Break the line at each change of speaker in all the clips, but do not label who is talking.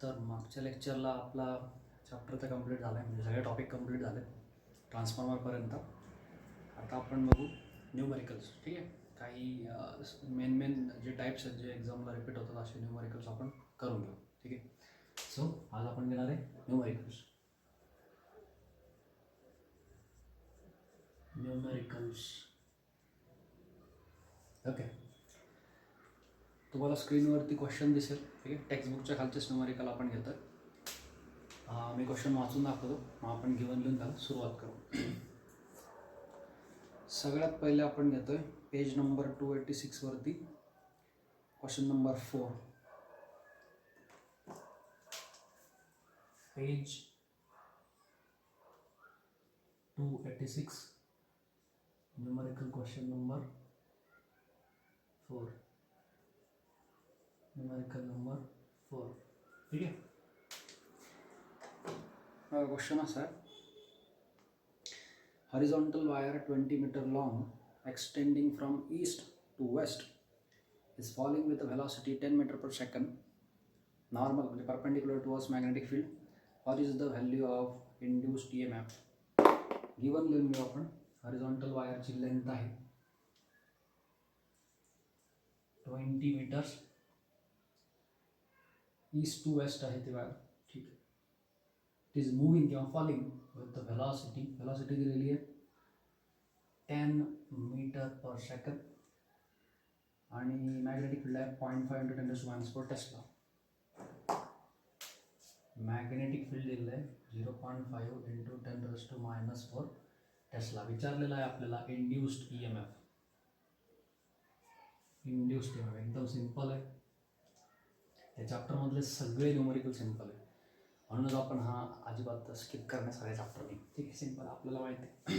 तर मागच्या लेक्चरला आपला चॅप्टर तर कंप्लीट झाला आहे, म्हणजे सगळे टॉपिक कंप्लीट झाले ट्रान्सफॉर्मरपर्यंत. आता आपण बघू न्यूमरिकल्स. ठीक आहे, काही मेन जे टाईप्स आहेत जे एक्झामला रिपीट होतात असे न्यूमरिकल्स आपण करून घेऊ. ठीक आहे, सो आज आपण घेणार आहे न्यूमरिकल्स. ओके, तुम्हाला स्क्रीनवरती क्वेश्चन दिसेल. ठीक आहे, टेक्स्टबुकच्या खालचेच न्यूमरिकल आपण घेतो. मी क्वेश्चन वाचून दाखवतो, मग आपण गिवन लिहून घाल सुरुवात करू. सगळ्यात पहिले आपण घेतोय पेज नंबर 286 वरती question number 4. Page 286 numerical question number 4. Numerical number 4. ठीक आहे, क्वेश्चन असा आहे. Horizontal wire 20 meter long extending from east to west is falling with a velocity 10 meter per second. Normal म्हणजे perpendicular towards magnetic field. What is the value of induced EMF? Given लिहून घेऊ आपण. Horizontal wire ची length आहे 20 meters. East to west आहे ती wire. ठीक आहे, it is moving किंवा falling with the velocity दिलेली आहे 10 meter per second आणि मॅग्नेटिक फील्ड आहे 0.5 × 10⁻⁴ टेस्ला. मॅग्नेटिक फील्ड दिलेलं आहे 0.5 × 10⁻⁴ टेस्ला. विचारलेला आहे आपल्याला इंड्यूस्ड EMF. एकदम सिंपल आहे. या चॅप्टरमधले सगळे न्यूमरिकल सिंपल आहे, म्हणूनच आपण हा अजिबात स्किप करण्यासारखा चॅप्टर नाही. ठीक आहे, सिंपल आपल्याला माहिती आहे.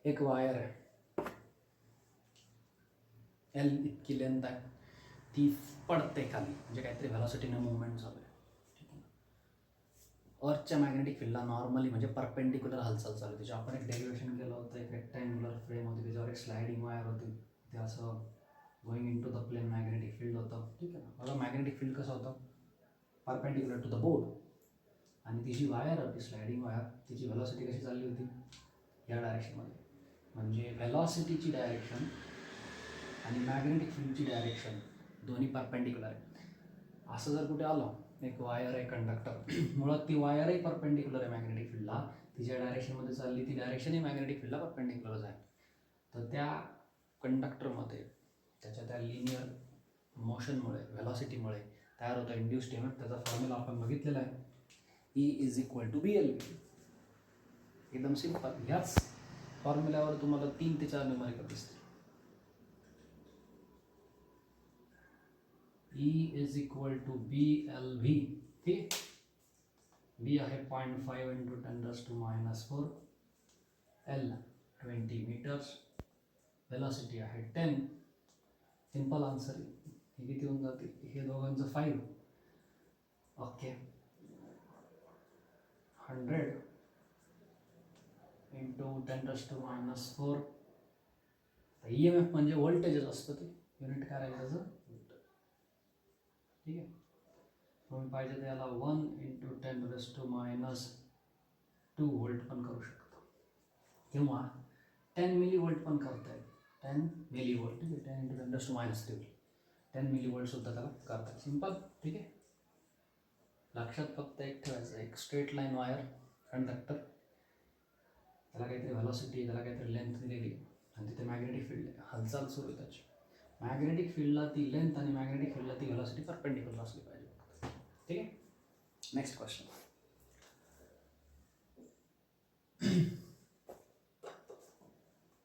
एक वायर आहे, L इतकी लेंथ आहे, ती पडते खाली, म्हणजे काहीतरी व्हेलॉसिटीने मुवमेंट चालू आहे. ठीक आहे, अर्थच्या मॅग्नेटिक फील्डला नॉर्मली म्हणजे परपेंडिक्युलर हालचाल चालू आहे. त्याची आपण एक डेरिव्हेशन केलं होतं. एक रेक्टँग्युलर फ्रेम होती, त्याच्यावर एक स्लायडिंग वायर होती, ते असं going into the plane magnetic field होतं. ठीक आहे ना, मला मॅग्नेटिक फील्ड कसं होतं, परपेंडिक्युलर टू द बोर्ड. आणि ती जी वायर होती स्लायडिंग वायर, तिची व्हेलॉसिटी कशी चालली होती, या डायरेक्शनमध्ये. म्हणजे व्हेलॉसिटीची डायरेक्शन आणि मॅग्नेटिक फील्डची डायरेक्शन दोन्ही परपेंडिक्युलर आहे. असं जर कुठे आलं, एक वायर आहे कंडक्टर, मुळात ती वायरही परपेंडिक्युलर आहे मॅग्नेटिक फील्डला, तिच्या डायरेक्शनमध्ये चालली, ती डायरेक्शनही मॅग्नेटिक फील्डला परपेंडिक्युलरच आहे. तर त्या कंडक्टरमध्ये त्याच्या त्या लिनियर मोशनमुळे व्हेलॉसिटीमुळे तयार होतं इंड्यूस्ड EMF. त्याचा फॉर्म्युला आपण बघितलेला आहे, E = BLV. एकदम सिंपल. ह्याच फॉर्म्युल्यावर तुम्हाला 3 ते 4 न्यूमरिकल दिसतील. E = BLV. ठीक, B आहे 0.5 × 10⁻⁴, L 20 meters, व्हेलॉसिटी आहे 10. Simple answer. हे किती होऊन जाते, हे दोघांचं 5. ओके, 100 × 10⁻⁴. EMF म्हणजे व्होल्टेजच असतं, ते युनिट काय राहील त्याचं, ठीक आहे. तुम्ही पाहिजे त्याला 1 × 10⁻² व्होल्ट पण करू शकतो, किंवा 10 मिलीव्होल्ट पण करता येईल. 10 मिलीव्होल्ट, ठीक आहे, 10 × 10⁻³ 10 मिलीव्होल्ट सुद्धा त्याला करता येईल. सिंपल. ठीक आहे, लक्षात फक्त एक ठेवायचं, एक स्ट्रेट लाईन वायर कंडक्टर, त्याला काहीतरी व्हेलॉसिटी, त्याला काहीतरी लेंथ दिलेली, आणि तिथे मॅग्नेटिक फील्ड आहे, हालचाल सुरू आहे त्याची. मॅग्नेटिक फील्डला ती लेंथ आणि मॅग्नेटिक फील्डला ती व्हेलॉसिटी परपेंडिक्युलर असली पाहिजे. ठीक आहे, नेक्स्ट क्वेश्चन.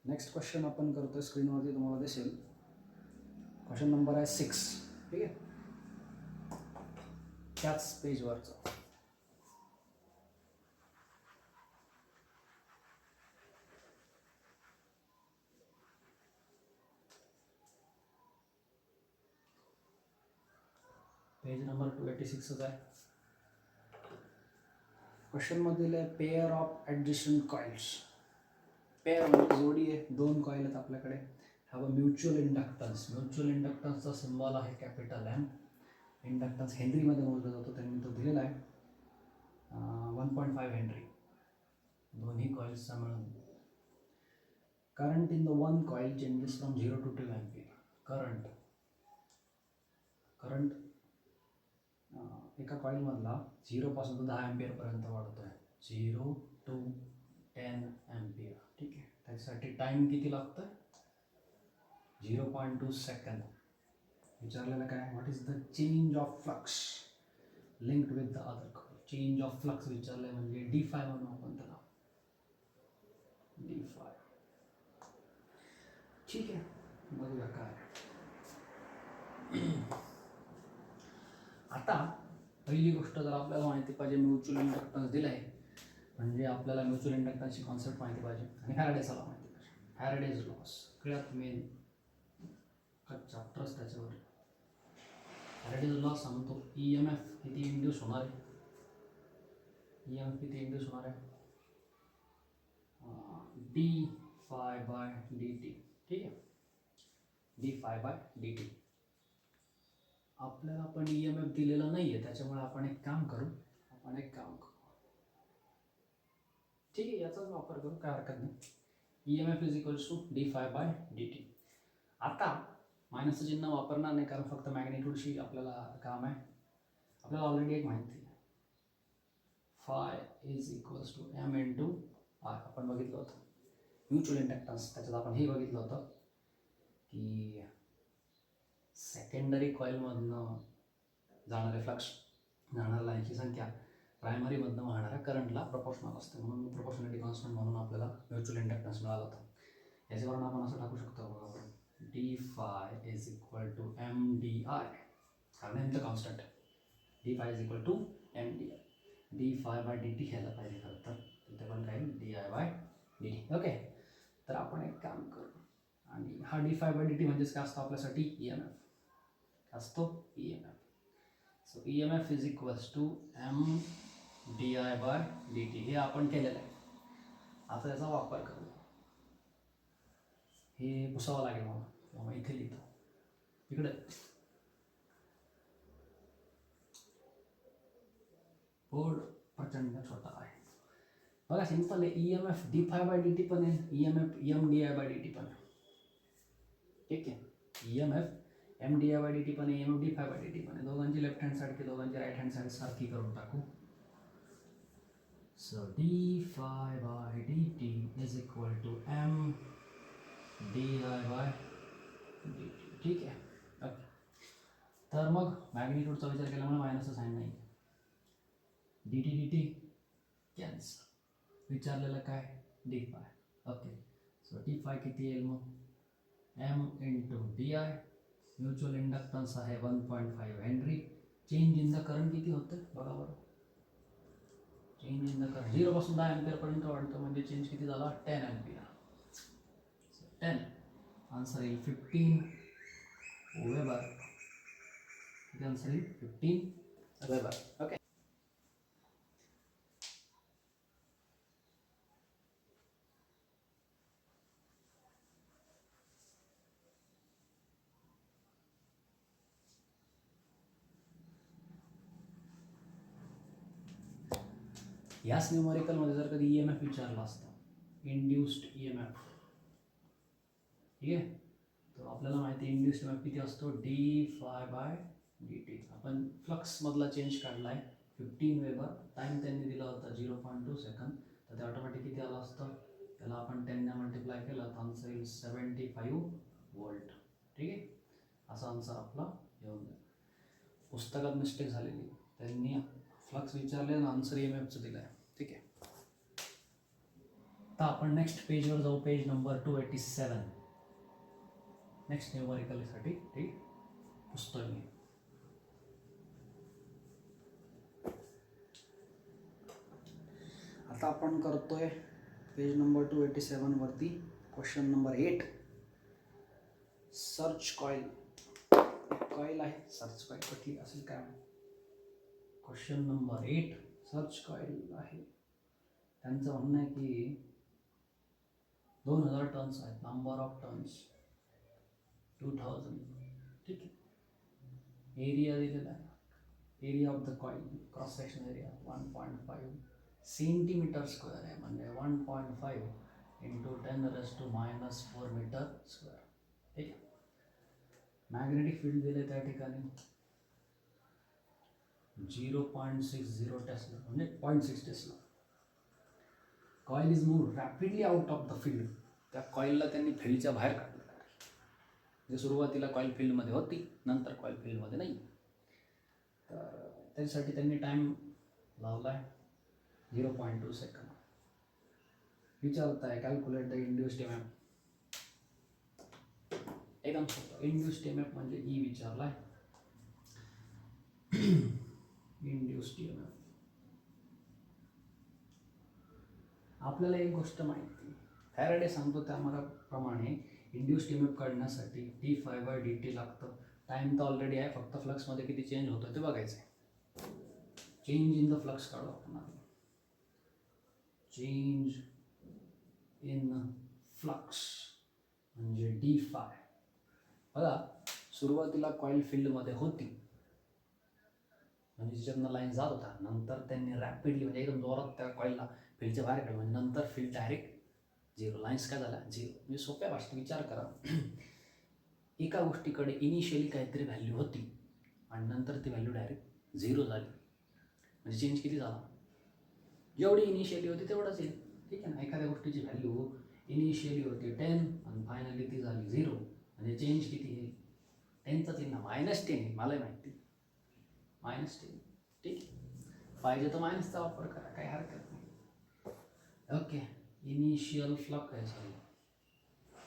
नेक्स्ट क्वेश्चन आपण करतोय, स्क्रीनवरती तुम्हाला दिसेल. क्वेश्चन नंबर आहे 6. ठीक आहे, त्याच पेजवरचं. पेज नंबर 286 आहे. क्वेश्चन मधील आहे pair of adjacent coils. Pair म्हणजे जोडी आहे, 2 कॉइल आहेत आपल्याकडे. Have a mutual inductance. Mutual इंडक्टन्सचा सिम्बॉल आहे M. इंडक्टन्स हेनरीमध्ये मोजला जातो, त्यांनी तो दिलेला आहे 1.5 हेनरी दोन्ही कॉइल्सचा मिळून. Current in the one coil changes from 0 to 2 ampere. Current एका कॉइलमधला 0 ते 10 एम्पियरपर्यंत वाढतो आहे, 0 to 10 एम्पियर. ठीक आहे, त्याच्यासाठी टाईम किती लागतो आहे? 0.2 सेकंद. विचारलेलं काय, what is the change of flux linked with the other coil. Change of flux विचारलंय म्हणजे d5 म्हणू आपण त्याला, d5. ठीक आहे, बघूया काय. आता पहिली गोष्ट, जर आपल्याला माहिती पाहिजे म्युच्युअल इंडक्टन्स दिलं आहे म्हणजे आपल्याला म्युच्युअल इंडक्टन्सची कॉन्सेप्ट माहिती पाहिजे आणि फॅराडेचा लॉ माहिती पाहिजे. फॅराडेज लॉ सगळ्यात मेन चॅप्टर्स त्याच्यावर. फॅराडेज लॉ सांगतो EMF किती इंड्यूस होणार आहे, EMF किती इंड्यूस होणार आहे, d∅dt. ठीक आहे, d∅dt. आपल्याला पण EMF दिलेला नाही आहे, त्याच्यामुळे आपण एक काम करू. ठीक आहे, याचाच वापर करू, काय हरकत नाही. EMF is equals to d∅dt. आता मायनसचं चिन्ह वापरणार नाही, कारण फक्त मॅग्निट्यूडशी आपल्याला काम आहे. आपल्याला ऑलरेडी एक माहिती आहे, phi is equals to m into I. आपण बघितलं होतं म्युच्युअल इंडक्टन्स, त्याच्यात आपण हे बघितलं होतं की सेकंडरी कॉइलमधनं जाणारे फ्लक्स, जाणाऱ्या लाईनची संख्या प्रायमरीमधनं वाहणाऱ्या करंटला प्रपोर्शनल असते, म्हणून प्रोपोर्शनॅलिटी कॉन्स्टंट म्हणून आपल्याला म्युच्युअल इंडक्टन्स मिळाला होता. याच्यावरून आपण असं टाकू शकतो बघा, आपण d∅ is equal to mdi, कारण एमचं कॉन्स्टंट आहे. d∅ is equal to mdi. d∅dt घ्यायला पाहिजे खरं तर, तिथे पण काही di/dt. ओके, तर आपण एक काम करू, आणि हा d∅dt म्हणजेच काय असतो आपल्यासाठी, EMF असतो, EMF. So EMF is equals to mdi/dt. हे आपण केलेलं आहे. आता याचा वापर करू, हे पुसावं लागेल मला, त्यामुळे इथे लिहितो. इकडे बोर्ड प्रचंड छोटा आहे बघा, सिंपल आहे. EMF d∅dt पण आहे, EMF mdi/dt पण आहे. ठीक आहे, EMF mdi/dt पण आहे, EMF d∅dt पण आहे. दोघांची लेफ्ट हँड साईड की दोघांची राईट हँड साईड सारखी करून टाकू. So d∅dt is equal to mdi/dt. ठीक आहे, ओके. तर मग मॅग्निट्यूडचा विचार केल्यामुळे मायनसचं साईन नाही, dt कॅन्सल. विचारलेलं काय, d∅. ओके, सो d∅ किती येईल मग, m into di. Mutual inductance आहे 1.5 Henry. Change in the current किती होतं बघा बरं, चेंज इन द करंट 0 पासून 10 एम्पियरपर्यंत वाढतं, म्हणजे चेंज किती झाला, 10 एम्पियर. 10, आन्सर येईल 15 वेबर. किती आन्सर येईल, 15 वेबर. ओके, याच न्यूमरिकलमध्ये जर कधी EMF विचारला असता, इंड्युस्ड EMF, ठीक आहे, तर आपल्याला माहिती आहे इंड्युस्ड EMF किती असतो, d∅dt. आपण फ्लक्समधला चेंज काढला आहे 15 वेबर. टाईम त्यांनी दिला होता 0.2 सेकंद, तर ते ऑटोमॅटिक किती आलं असतं, त्याला आपण 10ने मल्टिप्लाय केलं तर आन्सर येईल 75 वोल्ट. ठीक आहे, असा आन्सर आपला येऊन जाईल. पुस्तकात मिस्टेक झालेली, त्यांनी फ्लक्स विचारले आणि आन्सर EMFचं दिलं आहे. ठीक आहे, आता आपण नेक्स्ट पेजवर जाऊ, पेज नंबर 287. नेक्स्ट न्यूमरिकलसाठी ठीक पुस्तक मी. आता आपण करतोय पेज नंबर 287 वरती question number 8. Search coil, coil आहे, सर्च कॉइल कुठली असेल काय, क्वेश्चन नंबर 8 सर्च कॉइल आहे. त्यांचं म्हणणं आहे की 2000 टर्न्स आहेत, नंबर ऑफ टर्न्स 2000. ठीक आहे, एरिया दिलेला आहे, area of the coil cross section area 1.5 centimetre square आहे, म्हणजे 1.5 इंटू 10⁻⁻⁴ मीटर स्क्वेअर. ठीक आहे. मॅग्नेटिक फील्ड दिले त्या ठिकाणी 0.60 टेस्ला म्हणजे 0.6 Tesla. Coil is move rapidly out of the field. त्या कॉईलला त्यांनी फील्डच्या बाहेर काढलं. म्हणजे सुरुवातीला कॉईल फील्डमध्ये होती, नंतर कॉईल फील्डमध्ये नाही. तर त्याच्यासाठी त्यांनी टाईम लावला आहे 0.2 सेकंद. विचारत आहे कॅल्क्युलेट द इंड्युस्ड EMF. एकदम सोपं. इंड्युस्ड EMF म्हणजे ई विचारला आहे. Induced EMF. आपल्याला एक गोष्ट माहिती, फॅरेडे सांगतो त्याप्रमाणे इंड्युस्ड EMF काढण्यासाठी d∅dt लागतं. टाईम तर ऑलरेडी आहे, फक्त फ्लक्समध्ये किती चेंज होतं ते बघायचं आहे. चेंज इन द फ्लक्स काढू आपण. चेंज इन फ्लक्स म्हणजे d∅. बघा, सुरुवातीला कॉईल फील्डमध्ये होती, म्हणजे जिच्यातनं लाईन जात होता, नंतर त्यांनी रॅपिडली म्हणजे एकदम जोरात त्या कॉईलला फील्डच्या बाहेर काढलं, म्हणजे नंतर फील्ड डायरेक्ट झिरो. लाईन्स काय झाल्या? झिरो. म्हणजे सोप्या भाषेत विचार करा, एका गोष्टीकडे इनिशियली काहीतरी व्हॅल्यू होती आणि नंतर ती व्हॅल्यू डायरेक्ट झिरो झाली, म्हणजे चेंज किती झाला? जेवढी इनिशियली होती तेवढंच येईल. ठीक आहे ना. एखाद्या गोष्टीची व्हॅल्यू इनिशियली होती 10 आणि फायनली ती झाली 0, म्हणजे चेंज किती येईल? 10चा चिन्ह -10. मलाही माहिती -10. ठीक आहे. पाहिजे तर मायनसचा वापर करा, काही हरकत नाही. ओके. इनिशियल फ्लक्स आहे, sorry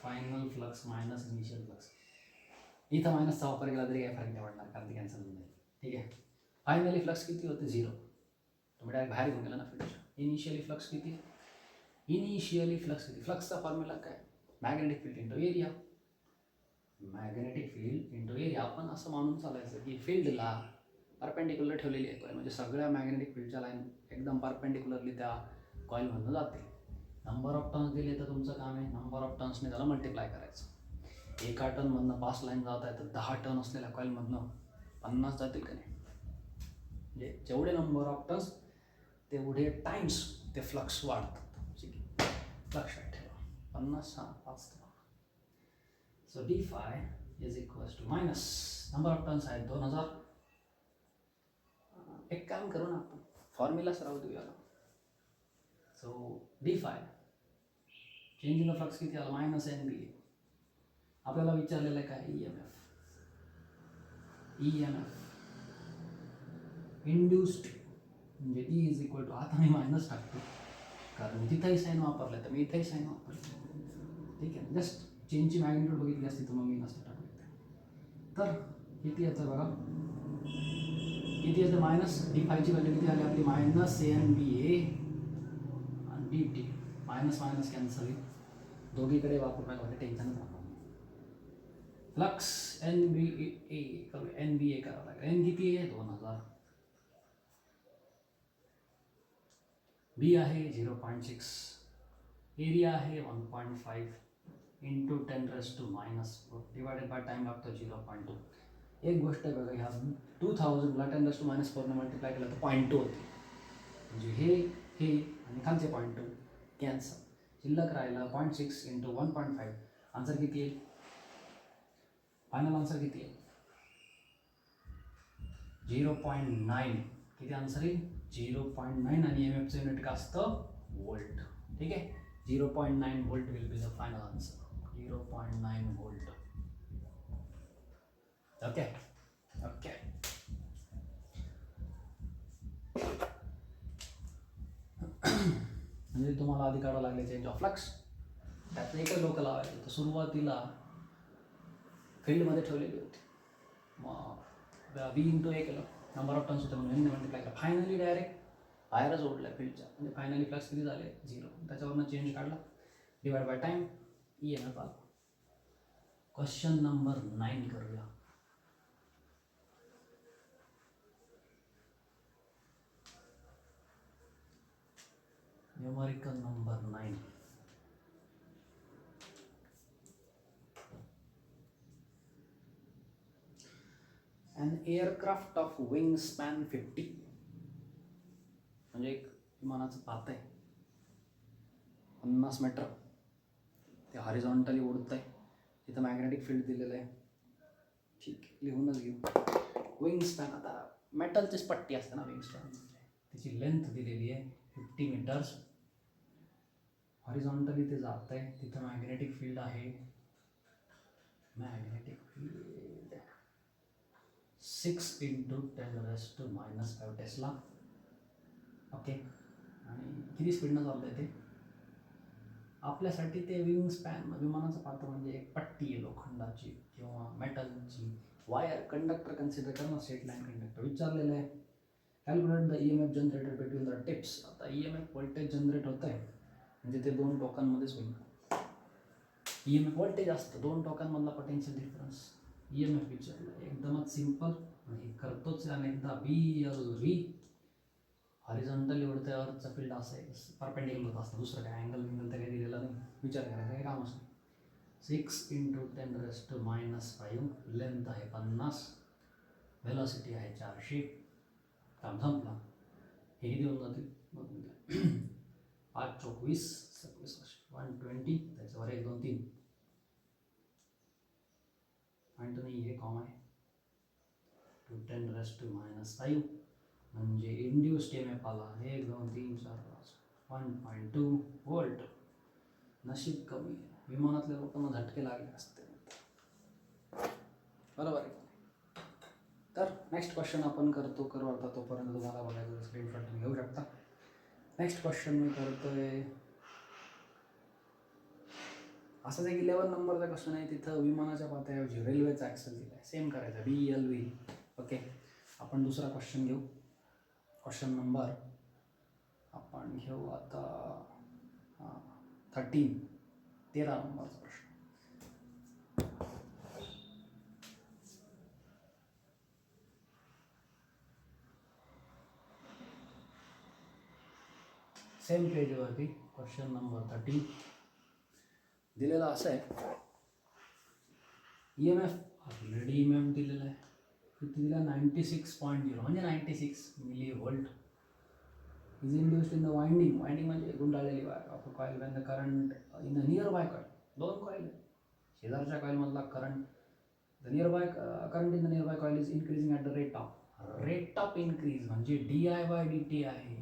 final flux minus initial flux. इथं मायनसचा वापर केला तरी काही फरक नाही पडणार, कारण ते कॅन्सल होऊन जाईल. ठीक आहे. फायनली फ्लक्स किती होते? 0. तुम्ही डायरेक्ट बाहेर घेऊन गेला ना फील्डच्या. इनिशियली फ्लक्स किती? इनिशियली फ्लक्स किती? फ्लक्सचा फॉर्म्युला काय? Magnetic field into area. Magnetic field into area. आपण असं मानून चालायचं की फील्डला परपेंडिक्युलर ठेवलेली आहे कॉईल, म्हणजे सगळ्या मॅग्नेटिक फील्डच्या लाईन एकदम परपेंडिक्युलरली त्या कॉईलमधून जाते. नंबर ऑफ टर्न्स दिले तर तुमचं काम आहे नंबर ऑफ टर्न्सने त्याला मल्टिप्लाय करायचं. 1 टर्नमधनं 5 लाईन जात आहे तर 10 टर्न असलेल्या कॉईलमधनं 50 जातील का नाही? म्हणजे जेवढे नंबर ऑफ टर्न्स तेवढे टाइम्स ते फ्लक्स वाढतात. लक्षात ठेवा. 50 5. So d∅ is equals to minus number of turns आहेत 2000. एक काम करू ना आपण, फॉर्म्युलाच राहू देऊया. So d∅ change in the flux किती आला? -NBA. आपल्याला विचारलेलं आहे काय? EMF इंड्युस्ड म्हणजे E इज इक्वल टू, आता मी मायनस टाकतो कारण तिथंही साईन वापरलं तर मी इथंही साईन वापरलं. ठीक आहे. जस्ट चेंजची मॅग्निट्यूड बघितली असती तर मग मी नसतं टाकू. तर किती येतं बघा, किती येतं? मायनस d∅ची व्हॅल्यू किती आली आपली? -NBA आणि dt. मायनस मायनस कॅन्सल, दोघीकडे वापरू नका म्हणजे टेन्शनच राहणार. फ्लक्स NBA करावं लागेल. N किती आहे? 2000. B आहे 0.6. एरिया आहे 1.5 इंटू 10⁻⁻⁴ डिवायडेड बाय टाईम लागतो 0.2. एक गोष्ट आहे बघा, ह्या 2000ला 10⁻⁻⁴ ने मल्टिप्लाय केलं तर 0.2 होते, म्हणजे हे आणि खालचे 0.2 कॅन्सल. शिल्लक राहिला 0.6 इंटू 1.5. आन्सर किती येईल? फायनल आन्सर किती आहे? 0.9. किती आन्सर येईल? 0.9. आणि EMFचं युनिट का असतं? वोल्ट. ठीक आहे. 0.9 volt will be the final answer. 0.9 volt. Okay okay. म्हणजे तुम्हाला आधी काढावं लागले चेंज ऑफ फ्लक्स. त्यातलं एकच डोकं लावायचं. तर सुरुवातीला फील्डमध्ये ठेवलेली होती, मग B इंटू A केलं, नंबर ऑफ टर्न्स होते म्हणून मल्टिप्लाय केलं, फायनली डायरेक्ट बाहेरच ओढलं फील्डच्या, म्हणजे फायनली फ्लक्स किती झाले? 0. त्याच्यावरनं चेंज काढला, डिवाइड बाय टाईम, EMF आला. क्वेश्चन नंबर 9 करूया. Numerical number 9. An aircraft of wing span 50, म्हणजे एक विमानाचं पात आहे 50 मीटर, ते हॉरिझॉन्टली उडत आहे, तिथं मॅग्नेटिक फील्ड दिलेलं आहे. ठीक आहे, लिहूनच घेऊ. विंग स्पॅन, आता मेटलचीच पट्टी असते ना विंग स्पॅन, त्याची लेंथ दिलेली आहे 50 मीटर्स. हॉरिझॉन्टली ते जात आहे, तिथं मॅग्नेटिक फील्ड आहे, मॅग्नेटिक फील्ड 6 × 10⁻⁻5 टेस्ला. ओके, आणि किती स्पीडनं चाललं आहे ते? आपल्यासाठी ते विंग स्पॅन विमानाचं पात्र म्हणजे एक पट्टी आहे लोखंडाची किंवा मेटलची, वायर, कंडक्टर कन्सिडर करणं, स्ट्रेट लाईन कंडक्टर. विचारलेलं आहे calculate the EMF generated between the tips. आता EMF व्होल्टेज जनरेट होत आहे म्हणजे ते दोन टोकांमध्येच होईल. EMF व्होल्टेज असतं, दोन टोकांमधला पोटेन्शियल डिफरन्स. EMF विचारलं, एकदमच सिम्पल, हे करतोच अनेकदा. BLV हॉरिझॉन्टली उडते, अर्थचा फील्ड असं आहे, परपेंडिक्युलर होत असतं, दुसरं काय अँगल विंगल तर काही दिलेलं नाही, विचार करायचं काही काम असतं. 6 × 10⁻⁵, लेंथ आहे 50, व्हेलॉसिटी आहे 400. काम संपला. हे देऊन जाते 5 × 20, 120, त्याच्यावर 1 2 3 पॉईंट नाही, हे कॉम आहे. 2 10⁻⁵ म्हणजे इंड्युस्ड EMF आला 1 2 3 4 5 1.2 व्होल्ट. नशीब कमी, विमानातल्या लोकांना झटके लागले असते. बरोबर आहे. तर नेक्स्ट क्वेश्चन आपण करू आता, तोपर्यंत तुम्हाला बघायचं स्क्रीनशॉट तुम्ही घेऊ शकता. नेक्स्ट क्वेश्चन मी करतोय असंच एक 11 नंबरचा क्वेश्चन आहे. तिथं विमानाच्या पात्याऐवजी रेल्वेचा ॲक्सेल दिला आहे, सेम करायचं BLV. ओके, आपण दुसरा क्वेश्चन घेऊ. क्वेश्चन नंबर आपण घेऊ आता 13 नंबरचा प्रश्न. सेम पेजवरती क्वेश्चन नंबर 13 दिलेला असं आहे. EMF ऑलरेडी EMF दिलेला आहे, किती दिला? 96.0 म्हणजे 96 millivolt. Is induced in the winding म्हणजे गुंडाळलेली वायर of a coil when the current in the nearby coil. दोन कॉईल, शेजारच्या कॉईलमधला current, the nearby current in the nearby coil is increasing at the rate of increase म्हणजे di/dt आहे,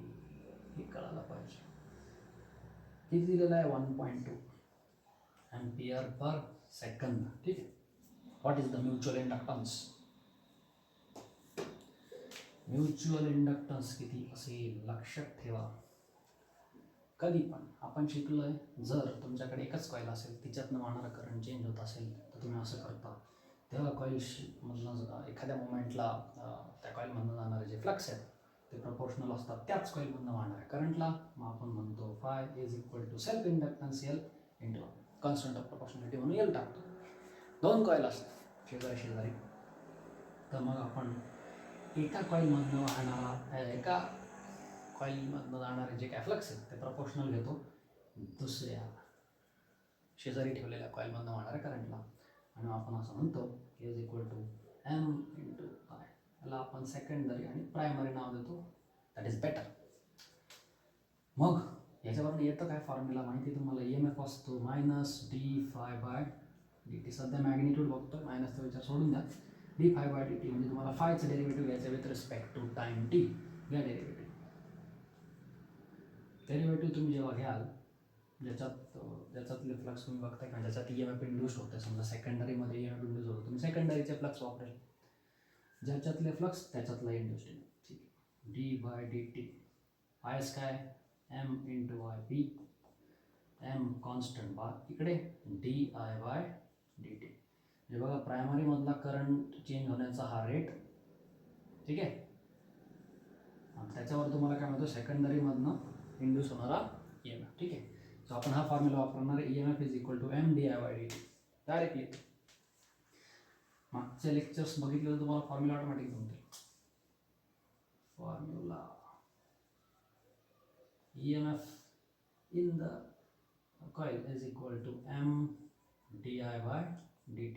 हे कळायला पाहिजे. किती दिलेलं आहे? 1.2 एम्पियर पर सेकंद. ठीक आहे. What is the mutual inductance? Mutual inductance किती असेल लक्षात ठेवा. कधी पण आपण शिकलोय, जर तुमच्याकडे एकच कॉईल असेल, तिच्यातनं वाहणारा करंट चेंज होत असेल तर तुम्ही असं करता, तेव्हा कॉईलमधनं एखाद्या मोमेंटला त्या कॉईलमधनं जाणारे जे फ्लक्स आहेत ते प्रपोर्शनल असतात त्याच कॉईलमधनं वाहणाऱ्या करंटला. मग आपण म्हणतो phi is equal to self inductance L into constant of proportionality म्हणून L टाकतो. दोन कॉईल असतात शेजारी शेजारी, तर मग आपण एका कॉईलमधनं जाणारे जे काय फ्लक्स आहेत ते प्रपोर्शनल घेतो दुसऱ्या शेजारी ठेवलेल्या कॉईलमधनं वाहणाऱ्या करंटला, आणि आपण असं म्हणतो is equal to M into I. याला आपण सेकंडरी आणि प्रायमरी नाव देतो, दॅट इज बेटर. मग याच्यावरून येतं काय फॉर्म्युला माहिती तुम्हाला? EMF असतो -d∅/dt. सध्या मॅग्निट्यूड बघतो, मायनसचा विचार सोडून द्या. d∅/dt म्हणजे तुम्हाला फायचं डेरिव्हेटिव्ह घ्यायचं with respect to time t. घ्या डेरिव्हेटिव्ह तुम्ही जेव्हा घ्याल, ज्याच्यातले फ्लक्स तुम्ही बघताय का, ज्याच्यात EMF इंड्यूस होते, समजा सेकंडरीमध्ये EMF इंड्यूस होतो, तुम्ही सेकंडरीचे फ्लक्स वापरेल, ज्याच्यातले फ्लक्स त्याच्यातला इंड्यूस. ठीक आहे. d/dt आयस काय? M into IP, M constant bar इकडे, di/dt. म्हणजे बघा, प्रायमरीमधला करंट चेंज होण्याचा हा रेट, ठीक आहे, आणि त्याच्यावर तुम्हाला काय म्हणतो, सेकंडरीमधनं इंड्यूस होणारा EMF. ठीक आहे. सो आपण हा फॉर्म्युला वापरणार आहे, EMF is equal to M di/dt. Directly मागचे लेक्चर्स बघितले तर तुम्हाला फॉर्म्युला ऑटोमॅटिक जमते. Formula EMF in the coil is equal to M di/dt.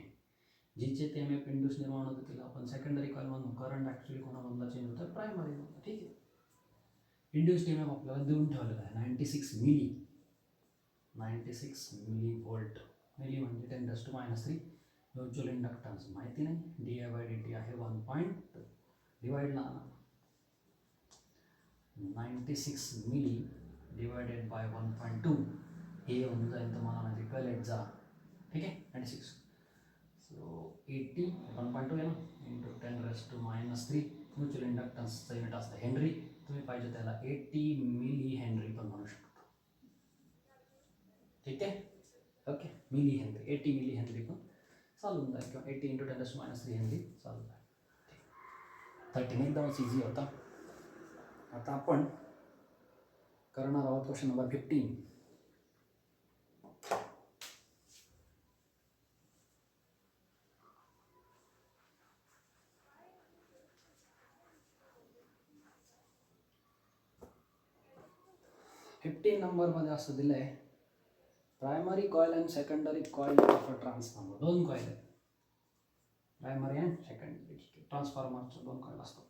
जिचे ते एम एफ इंड्यूस निर्माण होते त्याला आपण सेकंडरी कॉईलमधून करंट ॲक्च्युली कोणामधला चेंज होतं प्रायमरीमधला. ठीक आहे. इंड्यूस्ड एम एफ आपल्याला देऊन ठेवलेला आहे 96 मिली व्होल्ट. मिली म्हणजे 10⁻³ म्युच्युअल इंडक्टन्स माहिती नाही, di/dt आहे 1. डिवाइड ना 96 मिली डिवायडेड बाय 1.2 हे होऊन जाईल तुम्हाला म्हणजे कळेल जा. ठीक आहे. 96 सो 80 1.2 आहे ना इंटू 10⁻³ म्युच्युअल इंडक्टन्सचं युनिट असतं हेनरी. तुम्ही पाहिजे त्याला 80 मिली हेनरी पण म्हणू शकता. ठीक आहे. Okay. Milli henry 80 milli henry पण चालून जाईल किंवा 80 इंटू 10⁻³ हेनरी चालून जाईल. 13 एकदमच इझी होता. आता आपण करणार आहोत क्वेश्चन नंबर 15. नंबरमध्ये असं दिलं आहे primary coil and secondary coil of a transformer. 2 coil आहेत प्रायमरी अँड सेकंडरी. ठीक आहे. ट्रान्सफॉर्मरच्या 2 कॉईल असतात.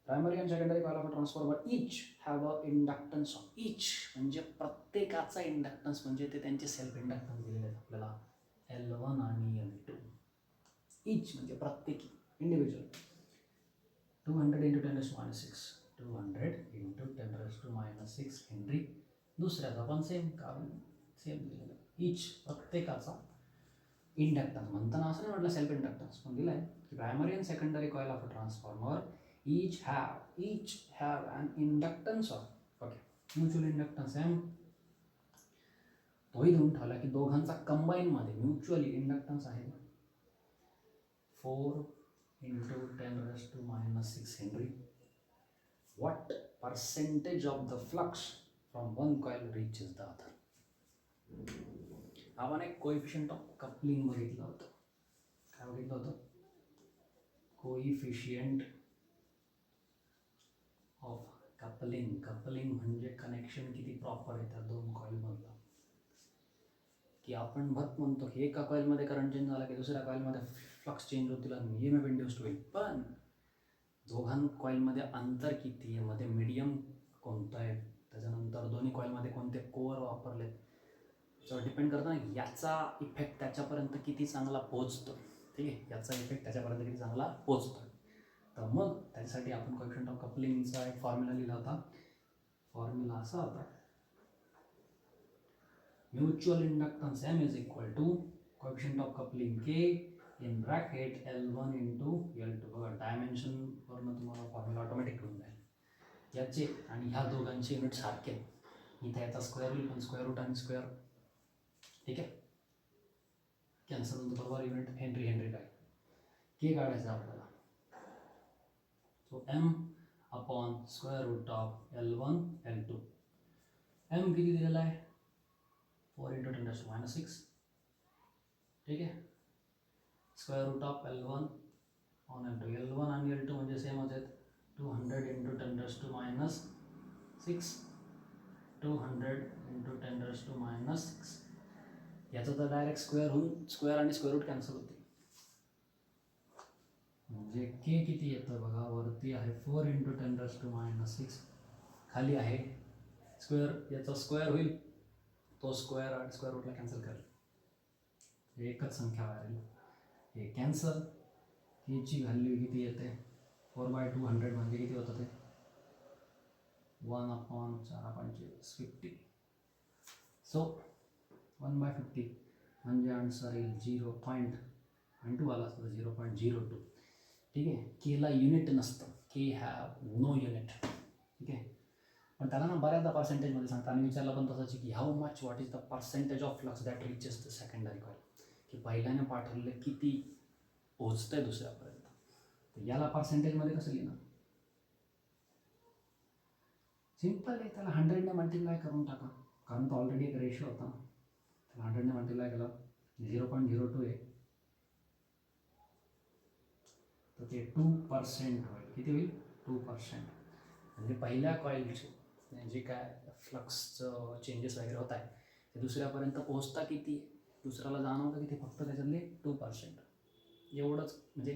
Primary and secondary coil of a transformer each have a inductance of each म्हणजे प्रत्येकाचा इंडक्टन्स म्हणजे ते त्यांचे सेल्फ इंडक्टन्स दिलेले आहेत आपल्याला L1 आणि L2. ईच म्हणजे प्रत्येकी इंडिव्हिज्युअल 200 इंटू 10⁻⁶ 200 इंटू 10⁻⁶ हेनरी. दुसऱ्याचा पण सेम कारण सेम दिलेलं ईच प्रत्येकाचा इंडक्टन्स म्हणताना असं नाही म्हटलं सेल्फ इंडक्टन्स पण दिलं आहे की primary and secondary coil of a transformer each have an inductance of okay mutual inductance M. तोही देऊन ठेवला की दोघांचा कंबाईनमध्ये म्युच्युअली इंडक्टन्स आहे 4 into 10⁻⁶ Henry. What percentage of the flux from one coil reaches the other? आपण एक coefficient of coupling बघितलं होतं. काय बघितलं होतं? Coefficient of coupling. कपलिंग म्हणजे कनेक्शन किती प्रॉपर आहे त्या 2 कॉईलमधलं. की आपण म्हणतो की एका कॉईलमध्ये करंट चेंज झाला की दुसऱ्या कॉईलमध्ये फ्लक्स चेंज होतील आणि EMF इंड्यूस्ड होईल. पण दोघां कॉईलमध्ये अंतर किती आहे, मध्ये मीडियम कोणतं आहे, त्याच्यानंतर दोन्ही कॉईलमध्ये कोणते कोअर वापरलेत याच्यावर डिपेंड करतं ना. याचा इफेक्ट त्याच्यापर्यंत किती चांगला पोहोचतो. ठीक आहे. याचा इफेक्ट त्याच्यापर्यंत किती चांगला पोहोचतो. तर मग त्याच्यासाठी आपण कोएफिशिएंट ऑफ कपलिंगचा एक फॉर्म्युला लिहिला होता. फॉर्म्युला असा होता mutual inductance M is equal to coefficient of coupling K in bracket L1 into L2. बघा डायमेन्शनवरनं तुम्हाला फॉर्म्युला ऑटोमॅटिक होऊन जाईल. याचे आणि ह्या दोघांचे युनिट सारखे आहेत. इथे याचा स्क्वेअर होईल पण स्क्वेअर रूट आणि स्क्वेअर ठीक आहे कॅन्सल होतं बरोबर. युनिट हेनरी हेनरी काय K काढायचं आपल्याला. So M upon square root of L1 L2. M किती दिलेला आहे 4 इंटू 10⁻⁶. ठीक आहे. Square root of L1 on L2. L1 आणि L2 म्हणजे सेमच आहेत 200 इंटू 10⁻⁶. 200 इंटू 10⁻⁶. याचं तर डायरेक्ट स्क्वेअर होऊन स्क्वेअर आणि स्क्वेअर रूट कॅन्सल होते. म्हणजे K किती येतं बघा. वरती आहे 4 इंटू 10⁻⁶. खाली आहे स्क्वेअर. याचा स्क्वेअर होईल तो स्क्वेअर आणि स्क्वेअर रूटला कॅन्सल करेल. एकच संख्या वाढेल. हे कॅन्सल. Kची व्हॅल्यू किती येते 4/200 म्हणजे किती होतं ते 1/4/50. सो 1/50 म्हणजे आन्सर येईल 0.2 आला असतं 0.02. ठीक आहे. केला युनिट नसतं. K have no unit. ठीक आहे. पण त्याला ना बऱ्याचदा पर्सेंटेजमध्ये सांगतात आणि विचारलं पण तसंच की how much what is the percentage of flux that reaches the secondary coil. की पहिल्याने पाठवले किती पोहोचतंय दुसऱ्यापर्यंत. तर याला पर्सेंटेजमध्ये कसं लिहिणार. सिम्पल आहे. त्याला 100ने मल्टिप्लाय करून टाका कारण तो ऑलरेडी एक रेशो होता. त्याला 100ने मल्टिप्लाय केला 0.02 आहे तर ते 2% होईल. किती होईल 2%. म्हणजे पहिल्या कॉईलचे जे काय फ्लक्सचं चेंजेस वगैरे होत आहे ते दुसऱ्यापर्यंत पोहोचता किती दुसऱ्याला जाणवतं किती फक्त त्याच्यातले 2%. एवढंच म्हणजे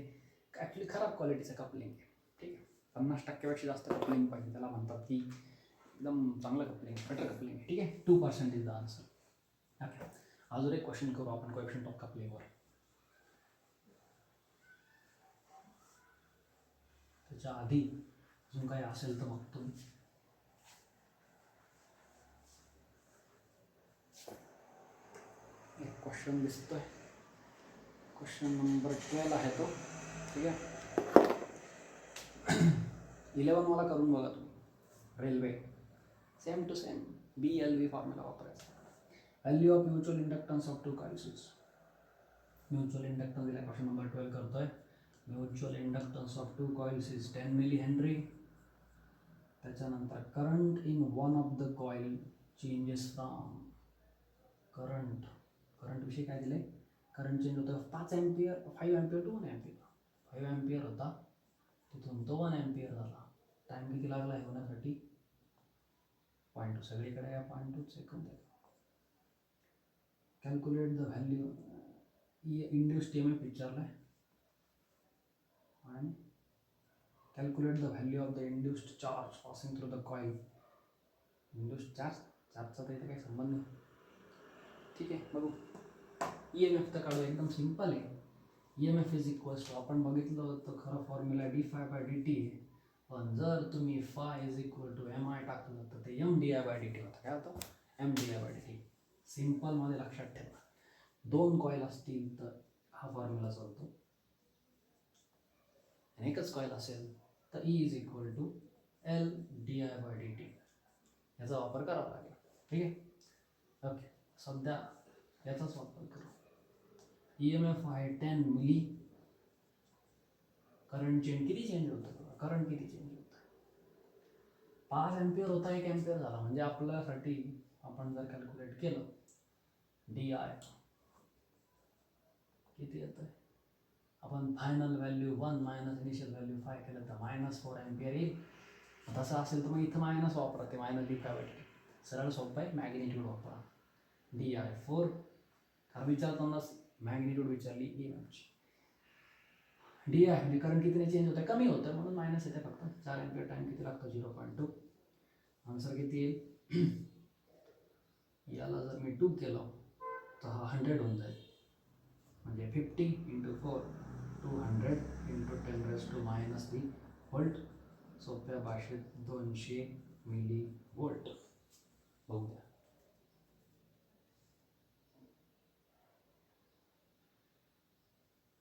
ॲक्च्युली खराब क्वालिटीचं कपलिंग आहे. ठीक आहे, 50% जास्त कपलिंग पाहिजे, त्याला म्हणतात की एकदम चांगलं कपलिंग, बेटर कपलिंग आहे. ठीक आहे, 2% इज द आन्सर. ओके, अजून एक क्वेश्चन करू आपण कोएफिशियंट ऑफ कपलिंगवर. त्याच्या आधी अजून काही असेल तर मग तुम्ही एक क्वेश्चन दिसतोय, क्वेश्चन नंबर 12 आहे तो. ठीक आहे, 11 मला करून बघा तुम्ही. रेल्वे same to same BLV formula वापरायचा. Value of mutual inductance of two coils. Mutual inductance दिला, क्वेश्चन नंबर 12 करतोय. Mutual inductance of two coils is 10 milli henry. त्याच्यानंतर current in one of the coil changes from current विषयी काय दिले, current change होतं 5 ampere 5 ampere to 1 ampere. 5 ampere होता, तिथून तो 1 एम्पियर झाला. टाईम किती लागला हे होण्यासाठी? 0.2. सगळीकडे या 0.2 सेकंद आहे. Calculate the value, induced EMF विचारला आहे, आणि calculate the value of the induced charge passing through the coil. Induced चार्जचा तर इथे काही संबंध नाही. ठीक आहे, बघू. EMF तर काढू, एकदम सिम्पल आहे. EMF इज इक्वल्स टू, आपण बघितलं होतं खरं फॉर्म्युला dφ/dt आहे, पण जर तुम्ही phi is equal to MI टाकलं तर ते MdI/dt होतं. काय होतं? MdI/dt. सिम्पलमध्ये लक्षात ठेवा, 2 कॉईल असतील तर हा फॉर्म्युला चालतो, आणि एकच कॉईल असेल तर E is equal to LdI/dt. याचा वापर करावा लागेल. ठीक आहे, ओके. सध्या याचाच वापर करू. EMF आहे 10 मिली. करंट किती चेंज होतं? करंट किती चेंज होतं? 5 एम्पियर होता, 1 एम्पियर झाला. म्हणजे आपल्यासाठी आपण जर कॅल्क्युलेट केलं DI किती येतं, आपण final value 1 minus initial value 5 केलं तर -4 एम्पियर येईल. तसं असेल तर मग इथं मायनस वापरा, ते -dφ/dt. सरळ सोपं आहे, मॅग्निट्यूड वापरा. DI 4, कारण विचारतानाच मॅग्निट्यूड विचारली EMFची. DI म्हणजे करंट कितीने चेंज होतं, कमी होतं म्हणून मायनस येते फक्त. 4 एम्पियर. टाईम किती लागतो? 0.2. आन्सर किती येईल? याला जर मी 2 केलं तर हा 100 होऊन जाईल. म्हणजे 50 × 4 200 × 10⁻³ व्होल्ट. सोप्या भाषेत 200 मिली व्होल्ट. बघू द्या.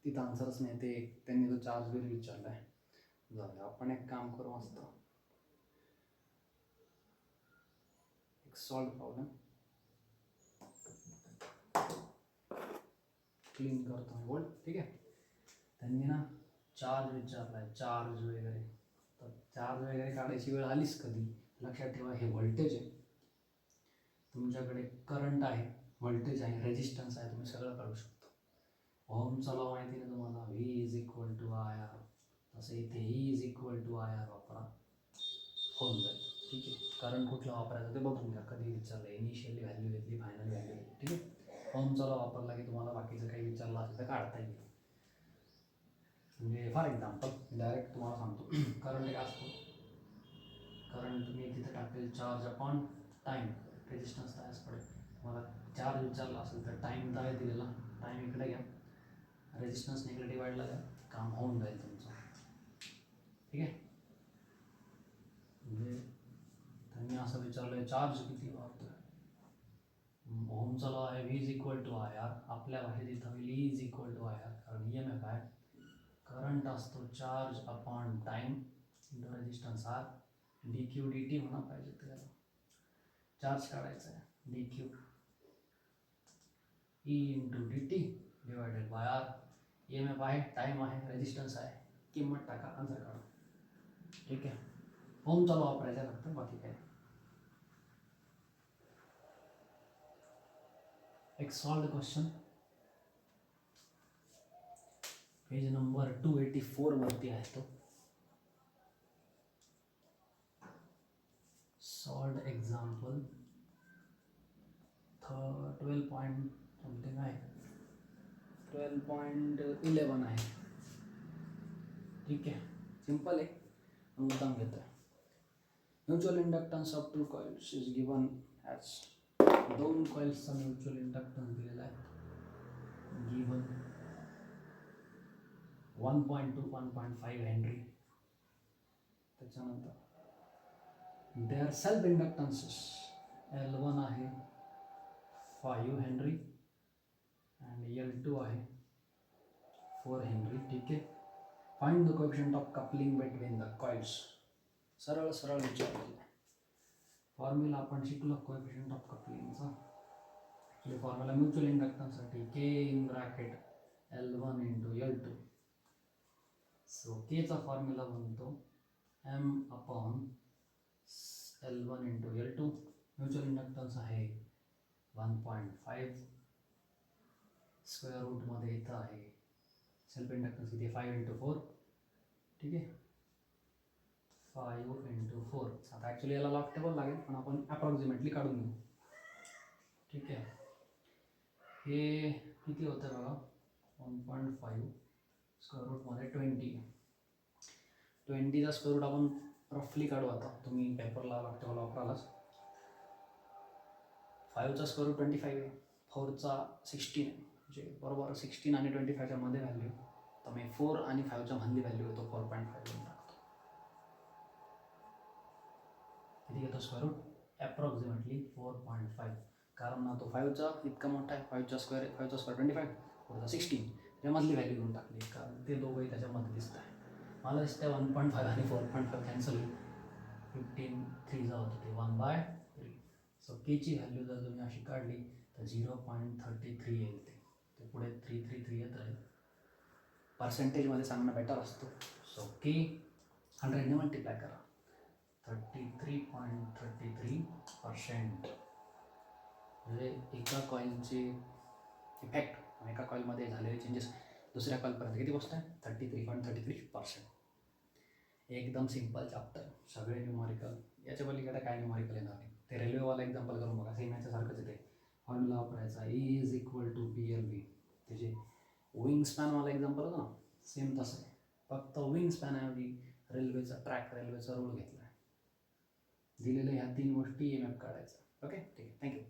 तिथं आन्सरच नाही, ते त्यांनी तो चार्ज बिल विचारला आहे. झालं, आपण एक काम करू, मस्त एक सॉल्व प्रॉब्लेम क्लीन करतो मी बोल. ठीक आहे, त्यांनी ना चार्ज विचारला आहे, चार्ज वगैरे. तर चार्ज वगैरे काढायची वेळ आलीच कधी, लक्षात ठेवा हे व्होल्टेज आहे, तुमच्याकडे करंट आहे, व्होल्टेज आहे, रेजिस्टन्स आहे, तुम्ही सगळं काढू शकतो. ओहमचा लॉ माहिती नाही तुम्हाला, V is equal to IR. तसं इथे E is equal to IR वापरा, होऊन जाईल. ठीक आहे, करंट कुठला वापरायचं ते बघून घ्या. कधी विचारलं, इनिशियली व्हॅल्यू घेतली, फायनल व्हॅल्यू घेतली. ठीक आहे, ओहमचा लॉ वापरला की तुम्हाला बाकीचं काही विचारलं असेल तर काढता येईल. म्हणजे फॉर एक्झाम्पल डायरेक्ट तुम्हाला सांगतो, करंट एक असतो, करंट तुम्ही तिथे टाकेल चार्ज अपॉन टाईम, रेजिस्टन्स तयास पडेल. तुम्हाला चार्ज विचारला असेल तर टाईम काय दिलेला, टाईम इकडे घ्या, रेजिस्टन्स इकडे डिवाइडला द्या, काम होऊन जाईल तुमचं. ठीक आहे, म्हणजे त्यांनी असं विचारलं चार्ज किती वापरतो. ओहमचा लॉ आहे V is equal to IR. आपल्या भाषेत इथं होईल E is equal to IR, कारण EMF आहे. करंट असतो charge upon time into resistance R. dQ/dt म्हणा पाहिजे त्याला, चार्ज काढायचा आहे, dQ E into dt divided by R. EMF आहे, टाईम आहे, रेजिस्टन्स आहे, किंमत टाका, आन्सर काढा. ठीक आहे, ओहमचा लॉ वापरायचा फक्त, बाकी काय. एक सॉल्व्ड क्वेश्चन पेज नंबर 284 वरती आहे तो. सॉल्व्ड एक्झाम्पल 12 पॉइंट समथिंग आहे. 12.11 आहे. ठीक आहे, सिम्पल आहे, मुद्दाम घेतो आहे. Mutual inductance of two coils is given as, दोन कॉइल्सचा म्युच्युअल इंडक्टन्स दिलेला आहे, गिवन 1.2 1.5 हेनरी. त्याच्यानंतर देअर सेल्फ इंडक्टन्सेस L1 आहे 5 हेनरी आणि L2 आहे 4 हेनरी. ठीक आहे, find the coefficient of coupling between the coils. सरळ सरळ विचारलेलं आहे. फॉर्म्युला आपण शिकलो कोएफिशिएंट ऑफ कपलिंगचा. ॲक्च्युली फॉर्म्युला म्युच्युअल इंडक्टन्ससाठी K in bracket L1 into L2. So केचा फॉर्म्युला बनतो M upon L1 into L2. Mutual inductance आहे 1.5, स्क्वेअर रूटमध्ये इथं आहे सेल्फ इंडक्टन्स किती 5 इंटू 4. ठीक आहे, 5 इंटू 4. आता ॲक्च्युली याला लॉग टेबल लागेल, पण आपण अप्रॉक्सिमेटली काढून घेऊ. ठीक आहे, हे किती होतं बघा 1.5 स्क्वेअर रूटमध्ये 20चा स्क्वेअर रूट आपण रफली काढू. आता तुम्ही पेपरला लॉग टेबल वापरालाच. 5चा स्क्वेअर रूट 25 आहे, 4चा 16 आहे, म्हणजे बरोबर 16 आणि 25च्या मध्ये व्हॅल्यू. तर मी 4 आणि 5च्या मधली व्हॅल्यू होतो 4.5 टाकतो. किती घेतो स्क्वेअर रूट? ॲप्रॉक्सिमेटली 4.5, कारण ना तो 5चा इतका मोठा आहे, 5चा स्क्वेअर 25, 4चा 16, त्यामधली व्हॅल्यू घेऊन टाकली, कारण ते दोघंही त्याच्यामध्ये दिसत आहे. मला दिसतं 1.5 आणि 4.5 कॅन्सल होईल, 15 3 होतं ते 1/3. सो केची व्हॅल्यू जर तुम्ही अशी काढली तर 0.33 येईल. ते पुढे 333 येत राहील. पर्सेंटेजमध्ये सांगणं बेटर असतो. सो के 100ने मल्टिप्लाय करा, 33.33%. म्हणजे एका कॉईलचे इफेक्ट, एका कॉईलमध्ये झालेले चेंजेस दुसऱ्या कॉईलपर्यंत किती गोष्ट आहे 33.33%. एकदम सिम्पल चॅप्टर, सगळे न्यूमरिकल. याच्या पलीकडे काय न्यूमरिकल येणार नाही. ते रेल्वेवाला एक्झाम्पल करून बघा, सेम याच्यासारखंच येते. फॉर्म्युला वापरायचा E=PLV. ते जे विंग स्पॅनवाला एक्झाम्पल होतं ना, सेम तसं आहे, फक्त विंग स्पॅनऐवजी रेल्वेचा ट्रॅक, रेल्वेचा रूळ घेतला आहे. दिलेल्या ह्या 3 गोष्टी EMF काढायचा. ओके, ठीक आहे, थँक्यू.